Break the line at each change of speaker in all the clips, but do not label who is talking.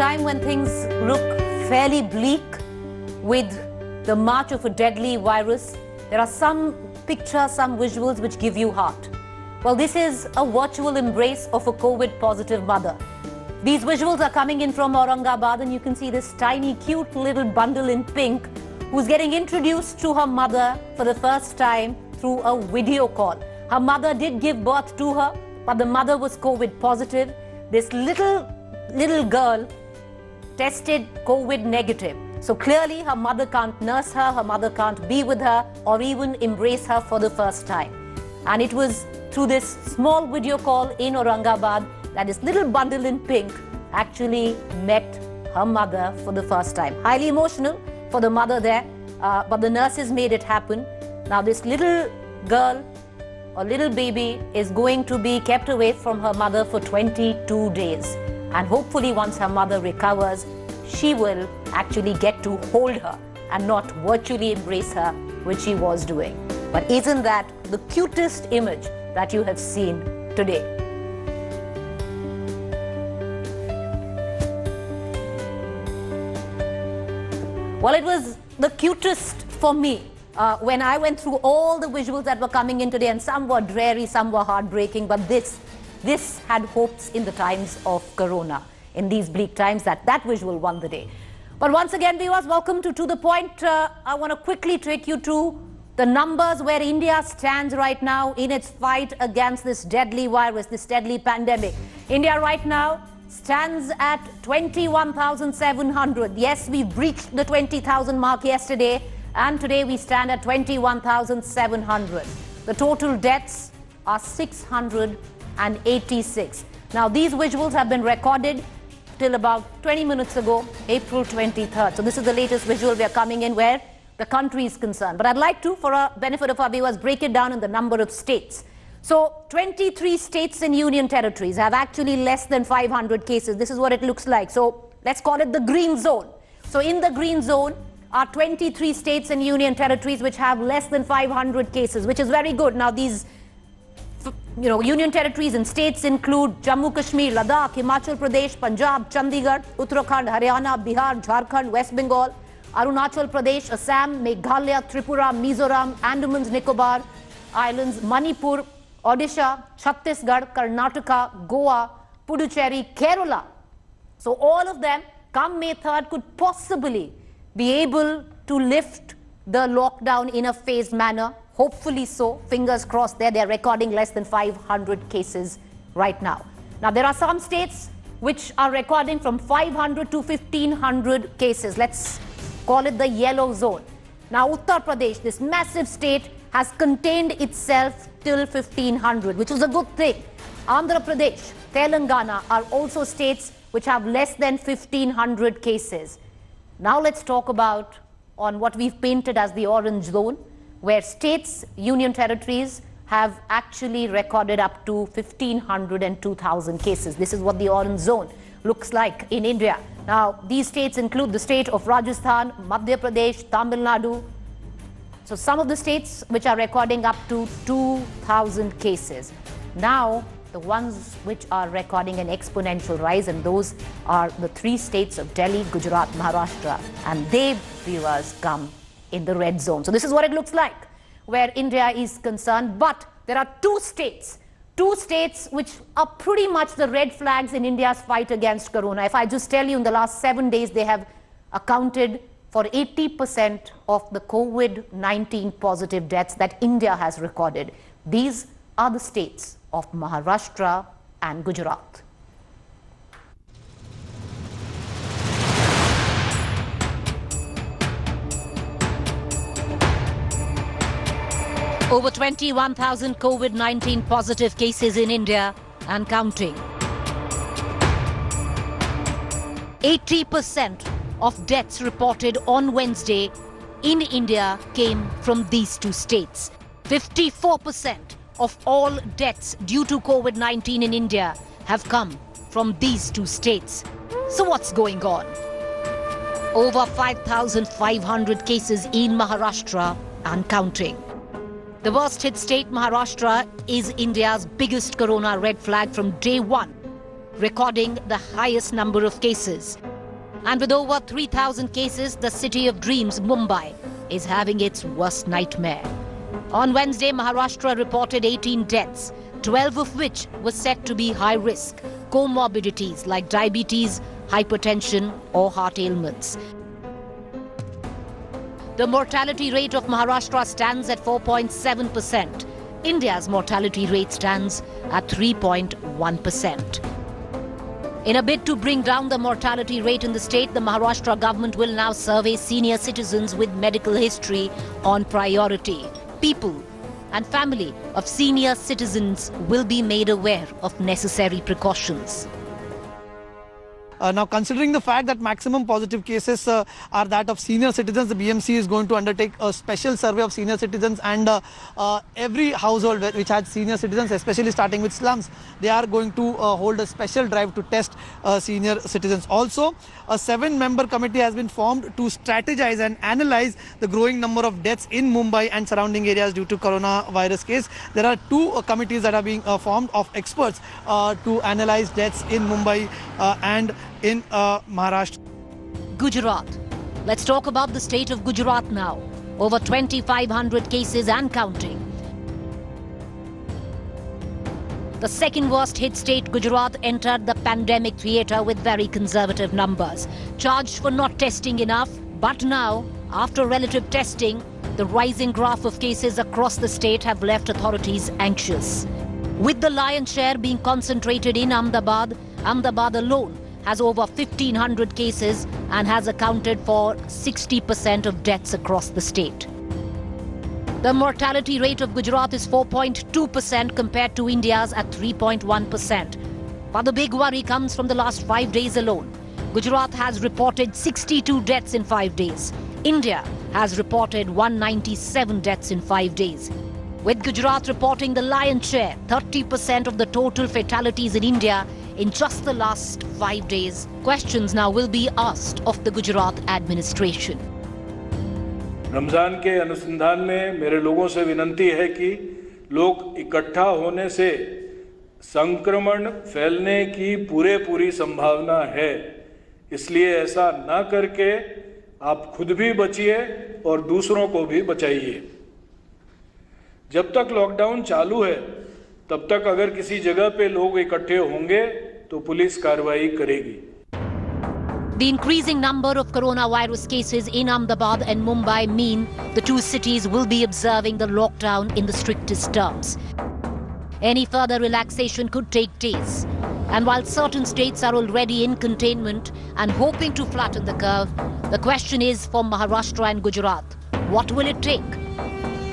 time when things look fairly bleak with the march of a deadly virus, there are some pictures, some visuals which give you heart. Well, this is a virtual embrace of a COVID-positive mother. These visuals are coming in from Aurangabad, and you can see this tiny, cute little bundle in pink who's getting introduced to her mother for the first time through a video call. Her mother did give birth to her, but the mother was COVID positive. This little girl tested COVID negative. So clearly her mother can't nurse her mother can't be with her or even embrace her for the first time. And it was through this small video call in Aurangabad that this little bundle in pink actually met her mother for the first time. Highly emotional for the mother there, but the nurses made it happen. Now this little girl or little baby is going to be kept away from her mother for 22 days. And hopefully once her mother recovers, she will actually get to hold her and not virtually embrace her, which she was doing. But isn't that the cutest image that you have seen today? Well, it was the cutest for me when I went through all the visuals that were coming in today, and some were dreary, some were heartbreaking, but this had hopes in the times of Corona. In these bleak times, that visual won the day. But once again, viewers, welcome to the Point. I want to quickly take you to the numbers where India stands right now in its fight against this deadly virus, this deadly pandemic. India right now stands at 21,700. Yes, we breached the 20,000 mark yesterday, and today we stand at 21,700. The total deaths are 686. Now, these visuals have been recorded till about 20 minutes ago, April 23rd. So this is the latest visual we are coming in where the country is concerned. But I'd like to, for a benefit of our viewers, break it down in the number of states. So 23 states and union territories have actually less than 500 cases. This is what it looks like. So let's call it the green zone. So in the green zone are 23 states and union territories which have less than 500 cases, which is very good. Now these union territories and states include Jammu Kashmir, Ladakh, Himachal Pradesh, Punjab, Chandigarh, Uttarakhand, Haryana, Bihar, Jharkhand, West Bengal, Arunachal Pradesh, Assam, Meghalaya, Tripura, Mizoram, Andamans Nicobar Islands, Manipur, Odisha, Chhattisgarh, Karnataka, Goa, Puducherry, Kerala. So all of them, come May 3rd, could possibly be able to lift the lockdown in a phased manner. Hopefully so. Fingers crossed there. They're recording less than 500 cases right now. Now, there are some states which are recording from 500 to 1,500 cases. Let's call it the yellow zone. Now, Uttar Pradesh, this massive state, has contained itself till 1,500, which is a good thing. Andhra Pradesh, Telangana are also states which have less than 1,500 cases. Now, let's talk about on what we've painted as the orange zone, where states, union territories have actually recorded up to 1,500 and 2,000 cases. This is what the orange zone looks like in India. Now, these states include the state of Rajasthan, Madhya Pradesh, Tamil Nadu. So some of the states which are recording up to 2,000 cases. Now, the ones which are recording an exponential rise, and those are the three states of Delhi, Gujarat, Maharashtra, and they, viewers, come in the red zone. So this is what it looks like where India is concerned. But there are two states which are pretty much the red flags in India's fight against Corona. If I just tell you, in the last 7 days, they have accounted for 80% of the COVID-19 positive deaths that India has recorded. These are the states of Maharashtra and Gujarat. Over 21,000 COVID-19 positive cases in India and counting. 80% of deaths reported on Wednesday in India came from these two states. 54% of all deaths due to COVID-19 in India have come from these two states. So what's going on? Over 5,500 cases in Maharashtra and counting. The worst hit state, Maharashtra, is India's biggest corona red flag from day one, recording the highest number of cases. And with over 3,000 cases, the city of dreams, Mumbai, is having its worst nightmare. On Wednesday, Maharashtra reported 18 deaths, 12 of which were said to be high-risk comorbidities like diabetes, hypertension or heart ailments. The mortality rate of Maharashtra stands at 4.7%. India's mortality rate stands at 3.1%. In a bid to bring down the mortality rate in the state, the Maharashtra government will now survey senior citizens with medical history on priority. People and family of senior citizens will be made aware of necessary precautions.
Now, considering the fact that maximum positive cases are that of senior citizens, the BMC is going to undertake a special survey of senior citizens, and every household which has senior citizens, especially starting with slums, they are going to hold a special drive to test senior citizens. Also, a 7-member committee has been formed to strategize and analyze the growing number of deaths in Mumbai and surrounding areas due to coronavirus case. There are 2 committees that are being formed of experts to analyze deaths in Mumbai and in Maharashtra.
Gujarat. Let's talk about the state of Gujarat now. Over 2,500 cases and counting. The second worst hit state, Gujarat, entered the pandemic theatre with very conservative numbers. Charged for not testing enough, but now, after relative testing, the rising graph of cases across the state have left authorities anxious. With the lion's share being concentrated in Ahmedabad, Ahmedabad alone has over 1,500 cases and has accounted for 60% of deaths across the state. The mortality rate of Gujarat is 4.2% compared to India's at 3.1%. But the big worry comes from the last 5 days alone. Gujarat has reported 62 deaths in 5 days. India has reported 197 deaths in 5 days. With Gujarat reporting the lion's share, 30% of the total fatalities in India in just the last 5 days, questions now will be asked of the Gujarat administration.
Ramzan के अनुसंधान में मेरे लोगों से विनंती है कि लोग इकट्ठा होने से संक्रमण फैलने की पूरी संभावना है, इसलिए ऐसा ना करके आप खुद भी बचिए और दूसरों को भी बचाइए। जब तक लॉकडाउन चालू है तब तक अगर किसी जगह पे लोग इकट्ठे होंगे तो पुलिस कार्रवाई करेगी।
The increasing number of coronavirus cases in Ahmedabad and Mumbai mean the 2 cities will be observing the lockdown in the strictest terms. Any further relaxation could take days. And while certain states are already in containment and hoping to flatten the curve, the question is for Maharashtra and Gujarat, what will it take?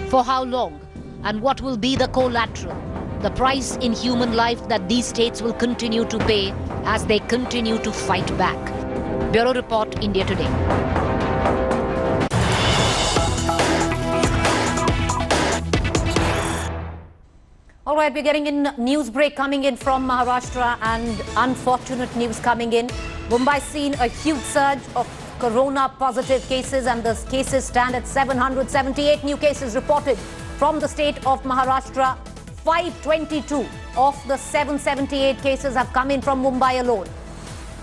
For how long? And what will be the collateral? The price in human life that these states will continue to pay as they continue to fight back. Bureau Report, India Today. All right, we're getting in news break coming in from Maharashtra, and unfortunate news coming in. Mumbai's seen a huge surge of corona positive cases, and the cases stand at 778 new cases reported from the state of Maharashtra. 522 of the 778 cases have come in from Mumbai alone.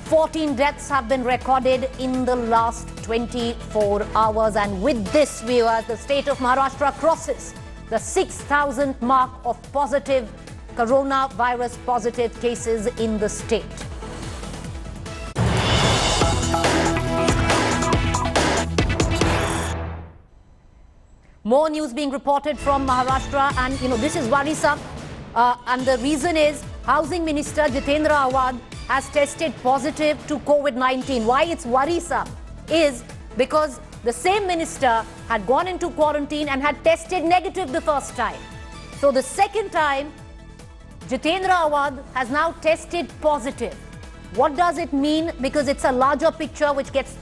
14 deaths have been recorded in the last 24 hours. And with this, viewers, the state of Maharashtra crosses the 6,000 mark of positive coronavirus positive cases in the state. More news being reported from Maharashtra, and this is worrisome. And the reason is Housing Minister Jitendra Awad has tested positive to COVID-19. Why it's worrisome is because the same minister had gone into quarantine and had tested negative the first time. So the second time, Jitendra Awad has now tested positive. What does it mean? Because it's a larger picture which gets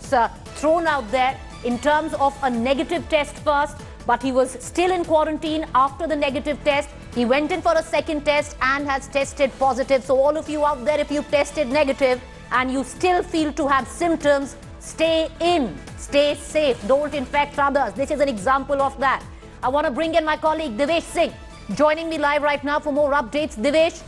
thrown out there in terms of a negative test first, but he was still in quarantine after the negative test. He went in for a second test and has tested positive. So all of you out there, if you've tested negative and you still feel to have symptoms, stay in, stay safe, don't infect others. This is an example of that. I want to bring in my colleague Devesh Singh, joining me live right now for more updates. Devesh,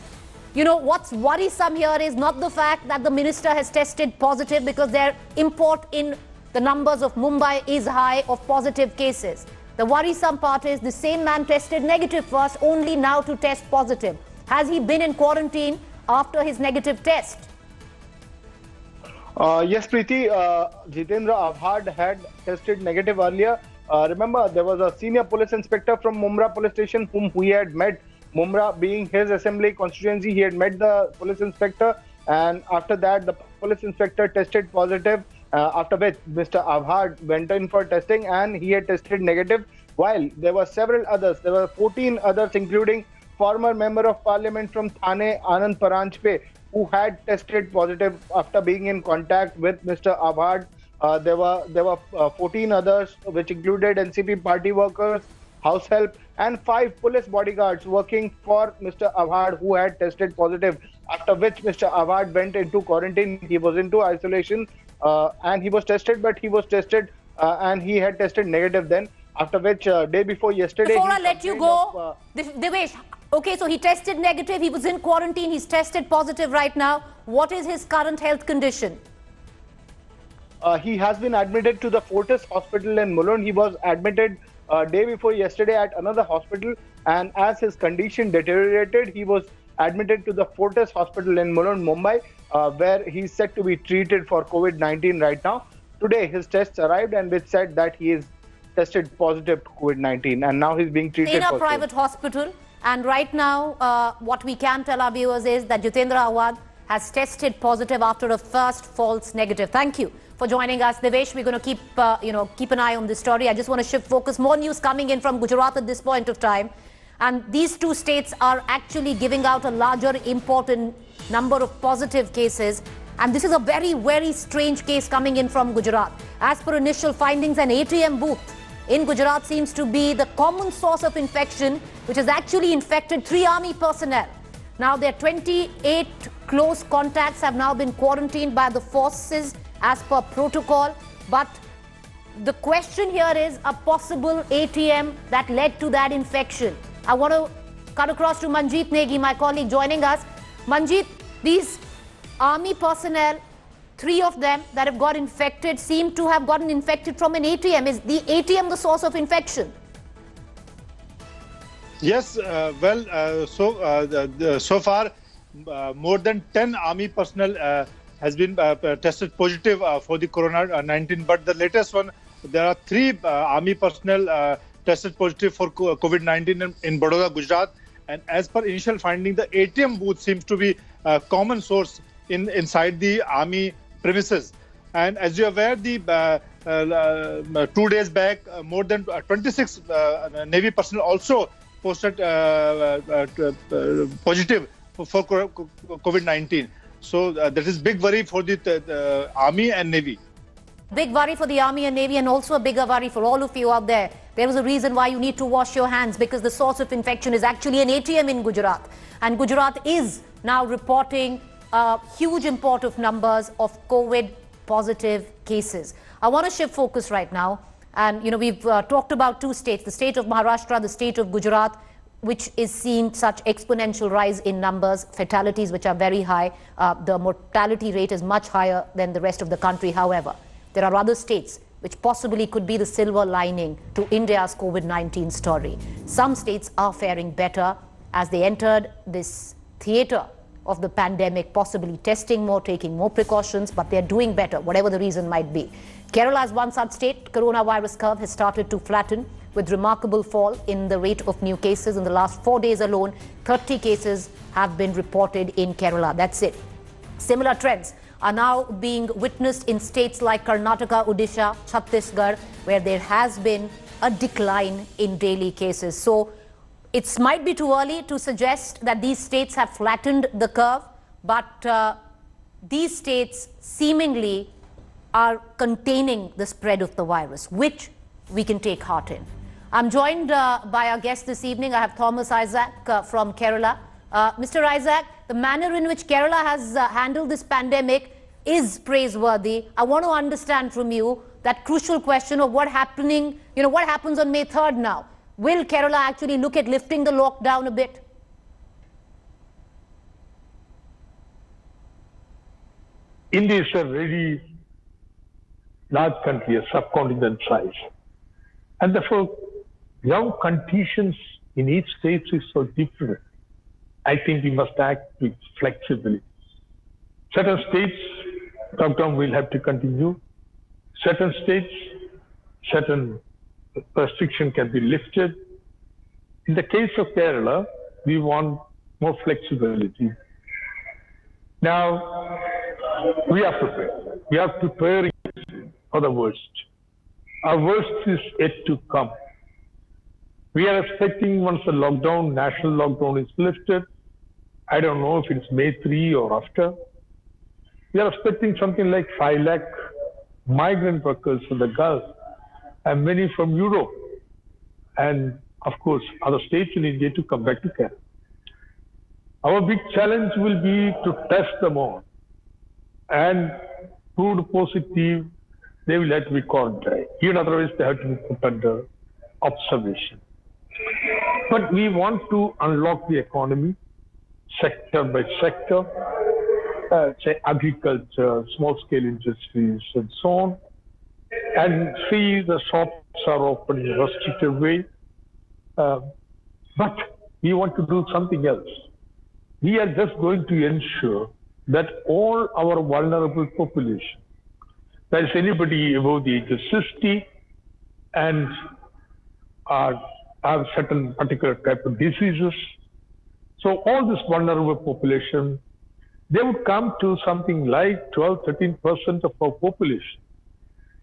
You know, what's worrisome here is not the fact that the minister has tested positive, because their import in the numbers of Mumbai is high of positive cases. The worrisome part is the same man tested negative first, only now to test positive. Has he been in quarantine after his negative test?
Yes, Preeti. Jitendra Avhad had tested negative earlier. Remember, there was a senior police inspector from Mumra police station whom we had met. Mumra being his assembly constituency, he had met the police inspector, and after that, the police inspector tested positive. After which Mr. Avhad went in for testing and he had tested negative, while there were several others. There were 14 others, including former member of parliament from Thane, Anand Paranjpe, who had tested positive after being in contact with Mr. Avhad. There were 14 others, which included NCP party workers, house help, and 5 police bodyguards working for Mr. Avhad who had tested positive. After which Mr. Avhad went into quarantine. He was into isolation. And he was tested, but he was tested and he had tested negative then. After which, day before yesterday...
Before I let you go, Devesh, okay, so he tested negative, he was in quarantine, he's tested positive right now. What is his current health condition?
He has been admitted to the Fortis hospital in Mulund. He was admitted day before yesterday at another hospital, and as his condition deteriorated, he was admitted to the Fortis hospital in Mulund, Mumbai, where he's set to be treated for COVID-19 right now. Today, his tests arrived and which said that he is tested positive to COVID-19, and now he's being treated
in a private hospital. And right now, what we can tell our viewers is that Jitendra Avhad has tested positive after a first false negative. Thank you for joining us, Devesh. We're going to keep an eye on this story. I just want to shift focus. More news coming in from Gujarat at this point of time. And these two states are actually giving out a larger important number of positive cases. And this is a very, very strange case coming in from Gujarat. As per initial findings, an ATM booth in Gujarat seems to be the common source of infection, which has actually infected 3 army personnel. Now, their 28 close contacts have now been quarantined by the forces as per protocol. But the question here is a possible ATM that led to that infection. I want to cut across to Manjeet Negi, my colleague, joining us. Manjeet, these army personnel, 3 of them that have got infected, seem to have gotten infected from an ATM. Is the ATM the source of infection?
Yes, so far, more than 10 army personnel has been tested positive for the Corona-19. But the latest one, there are 3 army personnel tested positive for COVID-19 in Baroda, Gujarat. And as per initial finding, the ATM booth seems to be a common source inside the army premises. And as you're aware, the 2 days back, more than 26 Navy personnel also posted positive for COVID-19. So that is big worry for the Army and Navy.
Big worry for the Army and Navy, and also a bigger worry for all of you out there. There is a reason why you need to wash your hands, because the source of infection is actually an ATM in Gujarat. And Gujarat is now reporting a huge import of numbers of COVID positive cases. I want to shift focus right now. And, we've talked about 2 states, the state of Maharashtra, the state of Gujarat, which is seeing such exponential rise in numbers, fatalities which are very high. The mortality rate is much higher than the rest of the country. However, there are other states which possibly could be the silver lining to India's COVID-19 story. Some states are faring better as they entered this theater of the pandemic, possibly testing more, taking more precautions, but they're doing better, whatever the reason might be. Kerala is one such state. Coronavirus curve has started to flatten with remarkable fall in the rate of new cases. In the last 4 days alone, 30 cases have been reported in Kerala. That's it. Similar trends are now being witnessed in states like Karnataka, Odisha, Chhattisgarh, where there has been a decline in daily cases. So it might be too early to suggest that these states have flattened the curve, but these states seemingly are containing the spread of the virus, which we can take heart in. I'm joined by our guest this evening. I have Thomas Isaac from Kerala. Mr. Isaac, the manner in which Kerala has handled this pandemic is praiseworthy. I want to understand from you that crucial question of what happens on May 3rd now. Will Kerala actually look at lifting the lockdown a bit?
India is a very large country, a subcontinent size. And therefore, ground conditions in each state is so different. I think we must act with flexibility. Certain states, lockdown will have to continue. Certain states, certain restriction can be lifted. In the case of Kerala, we want more flexibility. Now, we are prepared. We are preparing for the worst. Our worst is yet to come. We are expecting once the lockdown, national lockdown is lifted, I don't know if it's May 3 or after, we are expecting something like 5 lakh migrant workers from the Gulf and many from Europe and of course other states in India to come back to Kerala. Our big challenge will be to test them all and proved positive, they will have to be quarantined. Even otherwise they have to be put under observation. But we want to unlock the economy sector by sector, say agriculture, small-scale industries and so on, and see the shops are open in a restricted way. But we want to do something else. We are just going to ensure that all our vulnerable population, that is anybody above the age of 60 and have certain particular type of diseases. So all this vulnerable population, they would come to something like 12-13% of our population.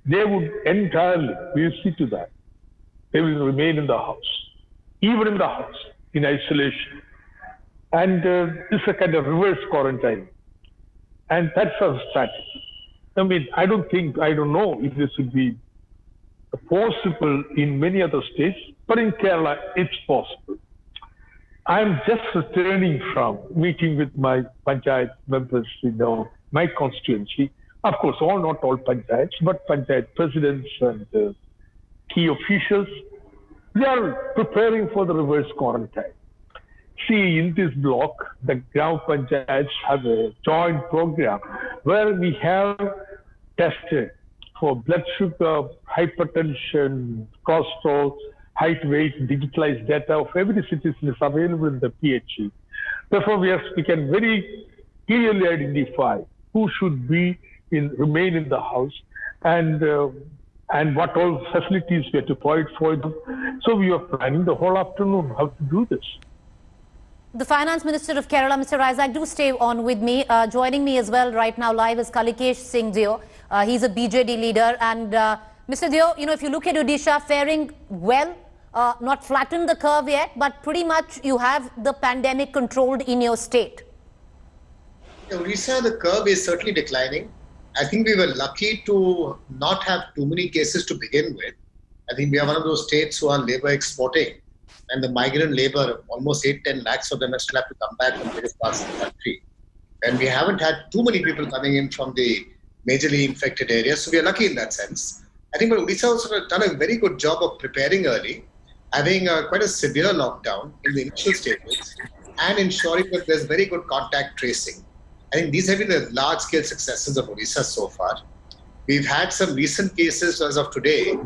They would entirely, we will see to that, they will remain in the house, even in the house, in isolation. And it's a kind of reverse quarantine. And that's our strategy. I mean, I don't know if this would be possible in many other states, but in Kerala, it's possible. I'm just returning from meeting with my panchayat members, my constituency. Of course, not all panchayats, but panchayat presidents and key officials. They are preparing for the reverse quarantine. See, in this block, the Gram Panchayats have a joint program where we have tested for blood sugar, hypertension, cholesterol, height, weight, digitalized data of every citizen is available in the PHE. Therefore, we can very clearly identify who should remain in the house and what all facilities we have to provide for them. So we are planning the whole afternoon how to do this.
The Finance Minister of Kerala, Mr. Isaac, do stay on with me. Joining me as well right now live is Kalikesh Singh Deo. He's a BJD leader. And Mr. Deo, if you look at Odisha faring well, not flattened the curve yet, but pretty much you have the pandemic controlled in your state.
Odisha, the curve is certainly declining. I think we were lucky to not have too many cases to begin with. I think we are one of those states who are labor exporting. And the migrant labor, almost 8-10 lakhs of them still have to come back from various parts of the country. And we haven't had too many people coming in from the majorly infected areas. So we are lucky in that sense. I think Odisha also has done a very good job of preparing early, having quite a severe lockdown in the initial stages and ensuring that there's very good contact tracing. I think these have been the large-scale successes of Odisha so far. We've had some recent cases as of today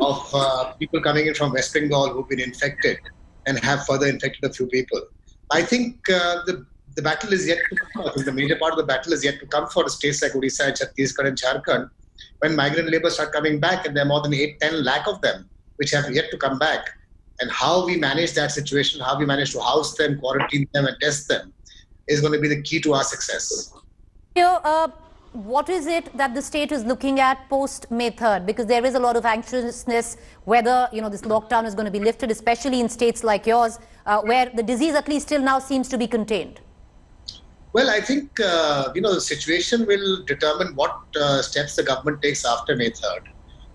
of people coming in from West Bengal who've been infected and have further infected a few people. I think the battle is yet to come. I think the major part of the battle is yet to come for states like Odisha, Chhattisgarh and Jharkhand when migrant labour start coming back, and there are more than 8-10 lakh of them which have yet to come back. And how we manage that situation, how we manage to house them, quarantine them and test them is going to be the key to our success.
What is it that the state is looking at post May 3rd? Because there is a lot of anxiousness whether this lockdown is going to be lifted, especially in states like yours, where the disease at least till now seems to be contained.
Well, I think the situation will determine what steps the government takes after May 3rd.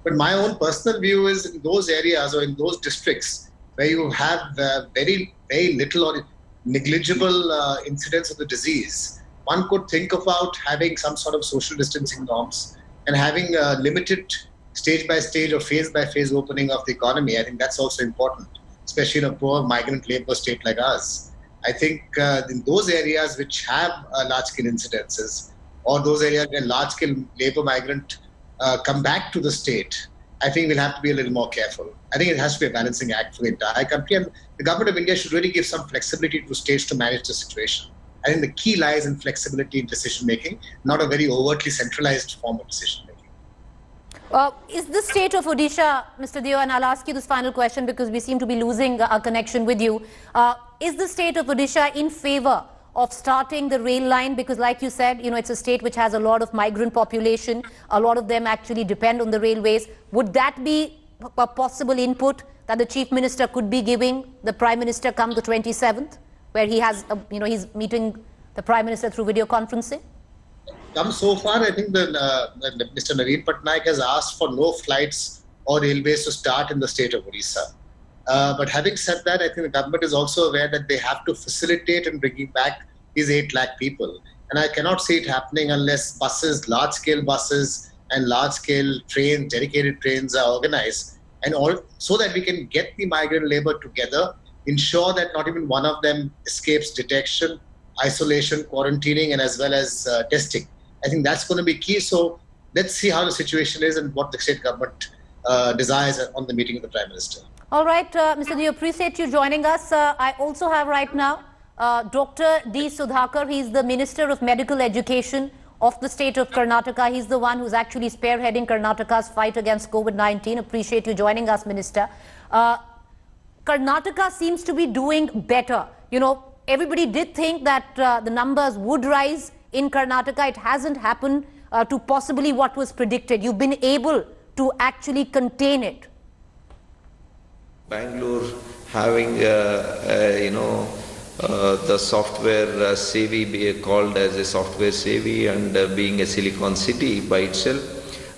But my own personal view is in those areas or in those districts where you have very, very little or negligible incidence of the disease, one could think about having some sort of social distancing norms and having a limited stage by stage or phase by phase opening of the economy. I think that's also important, especially in a poor migrant labor state like ours. I think in those areas which have large-scale incidences or those areas where large-scale labor migrant come back to the state, I think we'll have to be a little more careful. I think it has to be a balancing act for the entire country, and the government of India should really give some flexibility to states to manage the situation. I think the key lies in flexibility in decision-making, not a very overtly centralized form of decision-making.
Is the state of Odisha, Mr. Deo, and I'll ask you this final question because we seem to be losing our connection with you. Is the state of Odisha in favor of starting the rail line? Because like you said, it's a state which has a lot of migrant population. A lot of them actually depend on the railways. Would that be a possible input that the Chief Minister could be giving the Prime Minister come the 27th, where he has, he's meeting the Prime Minister through video conferencing?
Come so far, I think Mr. Naveen Patnaik has asked for no flights or railways to start in the state of Odisha. But having said that, I think the government is also aware that they have to facilitate and bringing back these 8 lakh people. And I cannot see it happening unless buses, large-scale buses and large-scale trains, dedicated trains are organized, and all, so that we can get the migrant labor together, ensure that not even one of them escapes detection, isolation, quarantining, and as well as testing. I think that's going to be key. So let's see how the situation is and what the state government desires on the meeting of the Prime Minister.
All right, Mr. Deo, appreciate you joining us. I also have right now Dr. D. Sudhakar. He's the Minister of Medical Education of the state of Karnataka. He's the one who's actually spearheading Karnataka's fight against COVID-19. Appreciate you joining us, Minister. Karnataka seems to be doing better. Everybody did think that the numbers would rise in Karnataka. It hasn't happened to possibly what was predicted. You've been able to actually contain it.
Bangalore having, the software savvy, be called as a software savvy, and being a Silicon City by itself,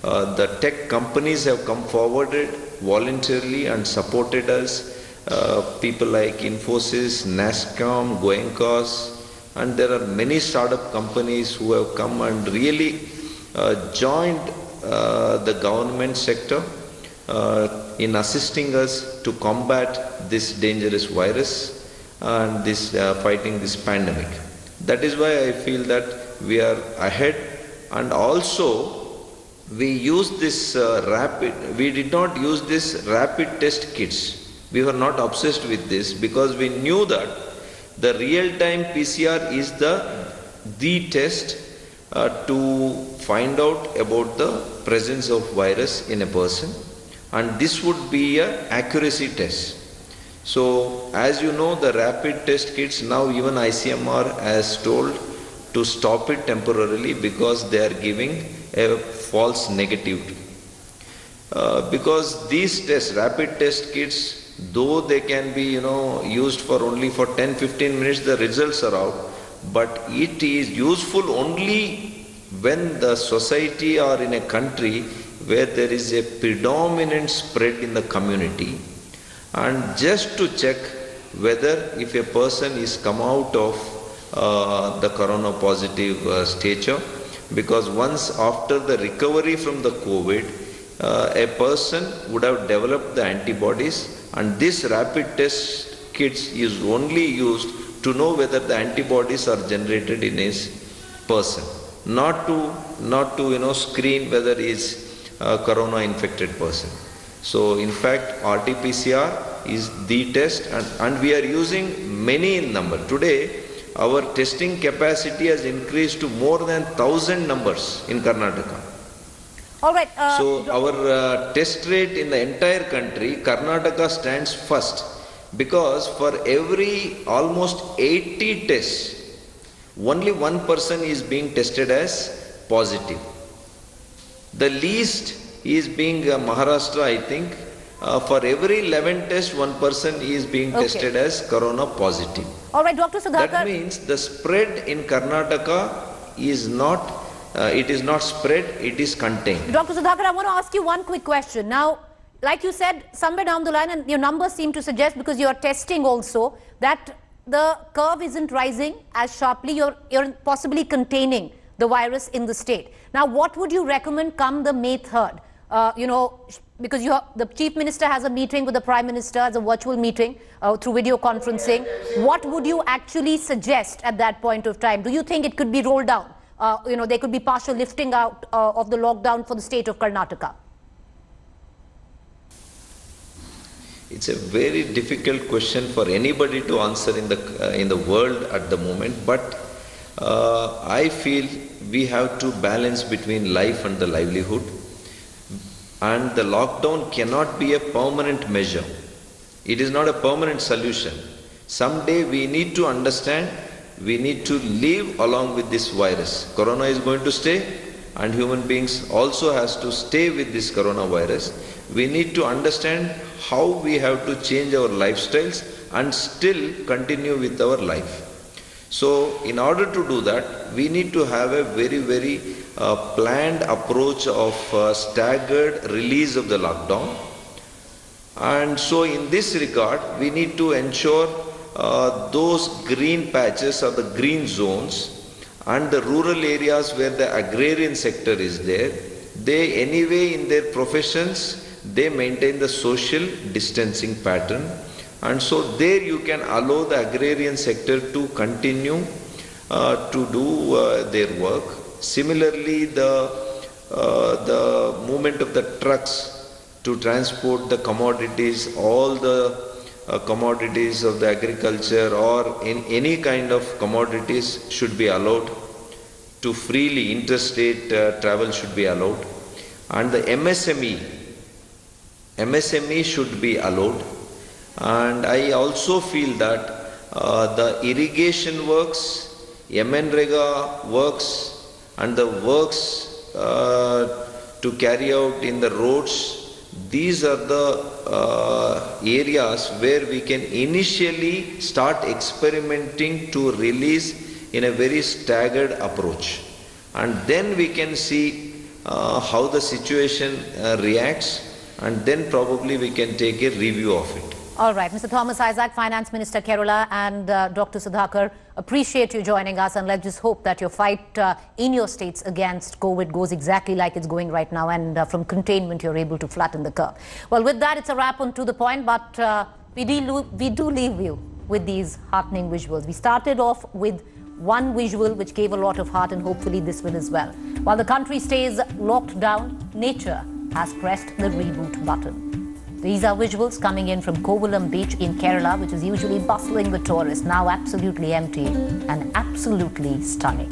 the tech companies have come forward voluntarily and supported us. People like Infosys, NASCOM, Goenkas, and there are many startup companies who have come and really joined the government sector in assisting us to combat this dangerous virus and this fighting this pandemic. That is why I feel that we are ahead, and also we use this we did not use this rapid test kits. We were not obsessed with this because we knew that the real-time PCR is the test to find out about the presence of virus in a person, and this would be an accuracy test. So as you know, the rapid test kits, now even ICMR has told to stop it temporarily because they are giving a false negative. Because these tests, rapid test kits, though they can be used for only for 10-15 minutes, the results are out, but it is useful only when the society or in a country where there is a predominant spread in the community, and just to check whether if a person is come out of the corona positive stature, because once after the recovery from the COVID, a person would have developed the antibodies, and this rapid test kits is only used to know whether the antibodies are generated in his person, not to screen whether he is a corona infected person. So in fact, RT-PCR is the test, and we are using many in number. Today, our testing capacity has increased to more than 1,000 numbers in Karnataka.
All right.
So our test rate in the entire country, Karnataka stands first, because for every almost 80 tests, only one person is being tested as positive. The least is being Maharashtra, I think. For every 11 tests, one person is being tested as corona positive.
All right, Dr. Sudhakar.
That means the spread in Karnataka is not, it is not spread, it is contained.
Dr. Sudhakar, I want to ask you one quick question. Now, like you said, somewhere down the line, and your numbers seem to suggest, because you are testing also, that the curve isn't rising as sharply, you're possibly containing the virus in the state. Now, what would you recommend come the May 3rd? Because the Chief Minister has a meeting with the Prime Minister as a virtual meeting through video conferencing. What would you actually suggest at that point of time? Do you think it could be rolled down there could be partial lifting out of the lockdown for the state of Karnataka?
It's a very difficult question for anybody to answer in the world at the moment, but I feel we have to balance between life and the livelihood, and the lockdown cannot be a permanent measure. It is not a permanent solution. Someday we need to understand, we need to live along with this virus. Corona is going to stay, and human beings also has to stay with this coronavirus. We need to understand how we have to change our lifestyles and still continue with our life. So in order to do that, we need to have a very, very planned approach of staggered release of the lockdown. And so in this regard, we need to ensure those green patches or the green zones and the rural areas where the agrarian sector is there, they anyway in their professions, they maintain the social distancing pattern, and so there you can allow the agrarian sector to continue to do their work. Similarly, the movement of the trucks to transport the commodities, all the commodities of the agriculture or in any kind of commodities should be allowed to freely, interstate travel should be allowed, and the MSME should be allowed. And I also feel that the irrigation works, MNREGA works, and the works to carry out in the roads, these are the areas where we can initially start experimenting to release in a very staggered approach. And then we can see how the situation reacts, and then probably we can take a review of it.
All right, Mr. Thomas Isaac, Finance Minister Kerala, and Dr. Sudhakar, appreciate you joining us, and let's just hope that your fight in your states against COVID goes exactly like it's going right now, and from containment you're able to flatten the curve. Well, with that, it's a wrap on To The Point, but we do leave you with these heartening visuals. We started off with one visual which gave a lot of heart, and hopefully this will as well. While the country stays locked down, nature has pressed the reboot button. These are visuals coming in from Kovalam Beach in Kerala, which is usually bustling with tourists, now absolutely empty and absolutely stunning.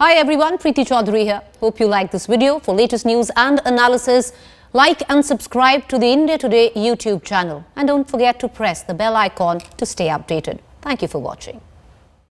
Hi everyone, Preeti Choudhary here. Hope you like this video. For latest news and analysis, like and subscribe to the India Today YouTube channel. And don't forget to press the bell icon to stay updated. Thank you for watching.